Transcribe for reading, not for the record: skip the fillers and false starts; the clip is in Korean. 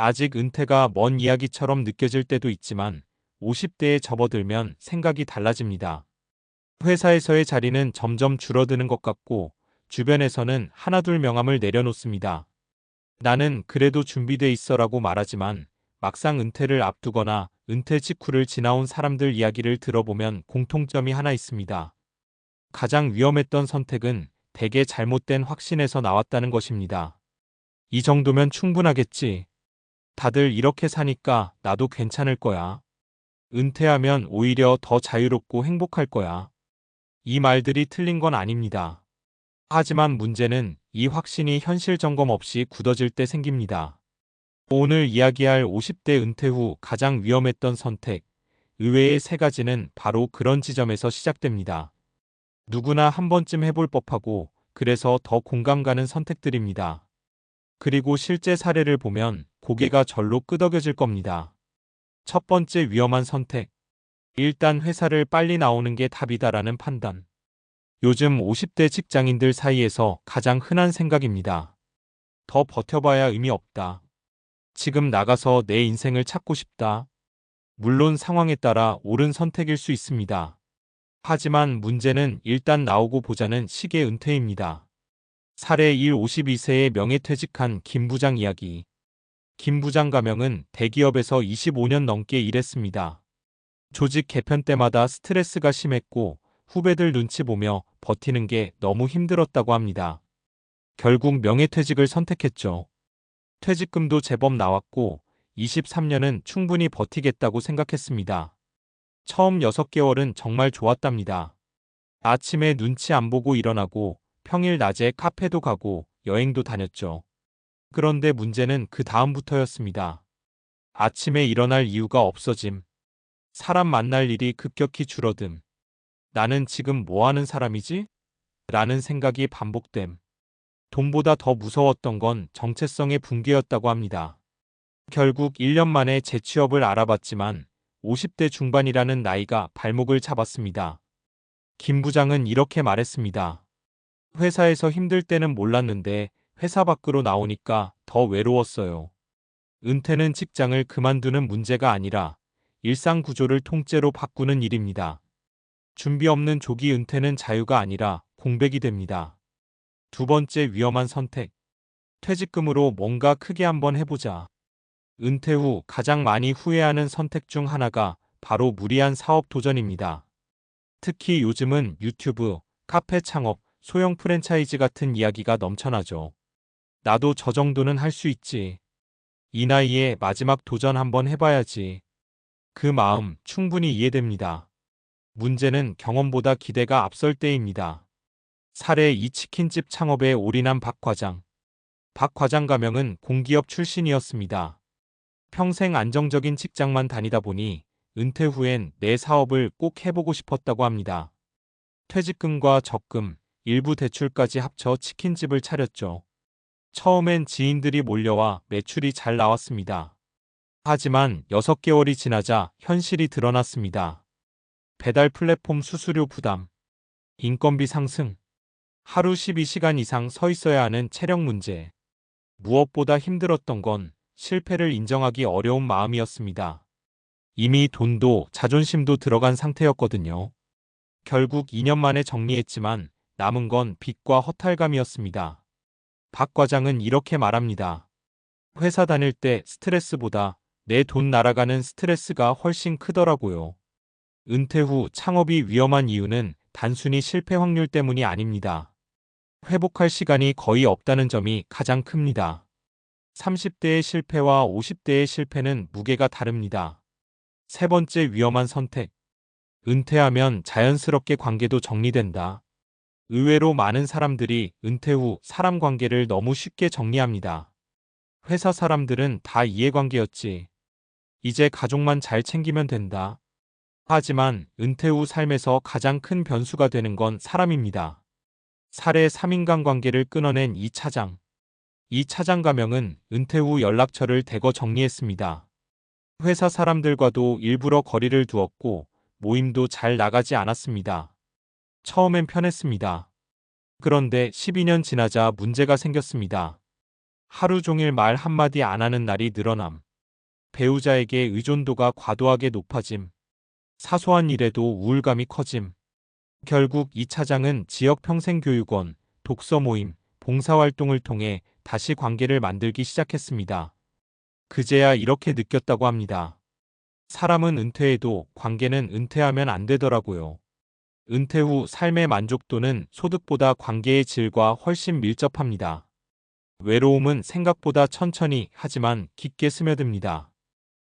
아직 은퇴가 먼 이야기처럼 느껴질 때도 있지만 50대에 접어들면 생각이 달라집니다. 회사에서의 자리는 점점 줄어드는 것 같고 주변에서는 하나둘 명함을 내려놓습니다. 나는 그래도 준비돼 있어라고 말하지만 막상 은퇴를 앞두거나 은퇴 직후를 지나온 사람들 이야기를 들어보면 공통점이 하나 있습니다. 가장 위험했던 선택은 대개 잘못된 확신에서 나왔다는 것입니다. 이 정도면 충분하겠지. 다들 이렇게 사니까 나도 괜찮을 거야. 은퇴하면 오히려 더 자유롭고 행복할 거야. 이 말들이 틀린 건 아닙니다. 하지만 문제는 이 확신이 현실 점검 없이 굳어질 때 생깁니다. 오늘 이야기할 50대 은퇴 후 가장 위험했던 선택, 의외의 세 가지는 바로 그런 지점에서 시작됩니다. 누구나 한 번쯤 해볼 법하고 그래서 더 공감 가는 선택들입니다. 그리고 실제 사례를 보면 고개가 절로 끄덕여질 겁니다. 첫 번째 위험한 선택. 일단 회사를 빨리 나오는 게 답이다라는 판단. 요즘 50대 직장인들 사이에서 가장 흔한 생각입니다. 더 버텨봐야 의미 없다. 지금 나가서 내 인생을 찾고 싶다. 물론 상황에 따라 옳은 선택일 수 있습니다. 하지만 문제는 일단 나오고 보자는 식의 은퇴입니다. 사례 1. 52세에 명예퇴직한 김 부장 이야기. 김 부장 가명은 대기업에서 25년 넘게 일했습니다. 조직 개편 때마다 스트레스가 심했고 후배들 눈치 보며 버티는 게 너무 힘들었다고 합니다. 결국 명예퇴직을 선택했죠. 퇴직금도 제법 나왔고 23년은 충분히 버티겠다고 생각했습니다. 처음 6개월은 정말 좋았답니다. 아침에 눈치 안 보고 일어나고 평일 낮에 카페도 가고 여행도 다녔죠. 그런데 문제는 그 다음부터였습니다. 아침에 일어날 이유가 없어짐. 사람 만날 일이 급격히 줄어듦. 나는 지금 뭐 하는 사람이지? 라는 생각이 반복됨. 돈보다 더 무서웠던 건 정체성의 붕괴였다고 합니다. 결국 1년 만에 재취업을 알아봤지만 50대 중반이라는 나이가 발목을 잡았습니다. 김 부장은 이렇게 말했습니다. 회사에서 힘들 때는 몰랐는데 회사 밖으로 나오니까 더 외로웠어요. 은퇴는 직장을 그만두는 문제가 아니라 일상 구조를 통째로 바꾸는 일입니다. 준비 없는 조기 은퇴는 자유가 아니라 공백이 됩니다. 두 번째 위험한 선택. 퇴직금으로 뭔가 크게 한번 해보자. 은퇴 후 가장 많이 후회하는 선택 중 하나가 바로 무리한 사업 도전입니다. 특히 요즘은 유튜브, 카페 창업, 소형 프랜차이즈 같은 이야기가 넘쳐나죠. 나도 저 정도는 할 수 있지. 이 나이에 마지막 도전 한번 해봐야지. 그 마음 충분히 이해됩니다. 문제는 경험보다 기대가 앞설 때입니다. 사례 2. 치킨집 창업에 올인한 박 과장. 박 과장 가명은 공기업 출신이었습니다. 평생 안정적인 직장만 다니다 보니 은퇴 후엔 내 사업을 꼭 해보고 싶었다고 합니다. 퇴직금과 적금, 일부 대출까지 합쳐 치킨집을 차렸죠. 처음엔 지인들이 몰려와 매출이 잘 나왔습니다. 하지만 6개월이 지나자 현실이 드러났습니다. 배달 플랫폼 수수료 부담, 인건비 상승, 하루 12시간 이상 서 있어야 하는 체력 문제. 무엇보다 힘들었던 건 실패를 인정하기 어려운 마음이었습니다. 이미 돈도 자존심도 들어간 상태였거든요. 결국 2년 만에 정리했지만 남은 건 빚과 허탈감이었습니다. 박 과장은 이렇게 말합니다. 회사 다닐 때 스트레스보다 내 돈 날아가는 스트레스가 훨씬 크더라고요. 은퇴 후 창업이 위험한 이유는 단순히 실패 확률 때문이 아닙니다. 회복할 시간이 거의 없다는 점이 가장 큽니다. 30대의 실패와 50대의 실패는 무게가 다릅니다. 세 번째 위험한 선택. 은퇴하면 자연스럽게 관계도 정리된다. 의외로 많은 사람들이 은퇴 후 사람 관계를 너무 쉽게 정리합니다. 회사 사람들은 다 이해관계였지. 이제 가족만 잘 챙기면 된다. 하지만 은퇴 후 삶에서 가장 큰 변수가 되는 건 사람입니다. 사례 3인간 관계를 끊어낸 이 차장. 이 차장 가명은 은퇴 후 연락처를 대거 정리했습니다. 회사 사람들과도 일부러 거리를 두었고 모임도 잘 나가지 않았습니다. 처음엔 편했습니다. 그런데 12년 지나자 문제가 생겼습니다. 하루 종일 말 한마디 안 하는 날이 늘어남. 배우자에게 의존도가 과도하게 높아짐. 사소한 일에도 우울감이 커짐. 결국 이 차장은 지역 평생교육원, 독서 모임, 봉사활동을 통해 다시 관계를 만들기 시작했습니다. 그제야 이렇게 느꼈다고 합니다. 사람은 은퇴해도 관계는 은퇴하면 안 되더라고요. 은퇴 후 삶의 만족도는 소득보다 관계의 질과 훨씬 밀접합니다. 외로움은 생각보다 천천히 하지만 깊게 스며듭니다.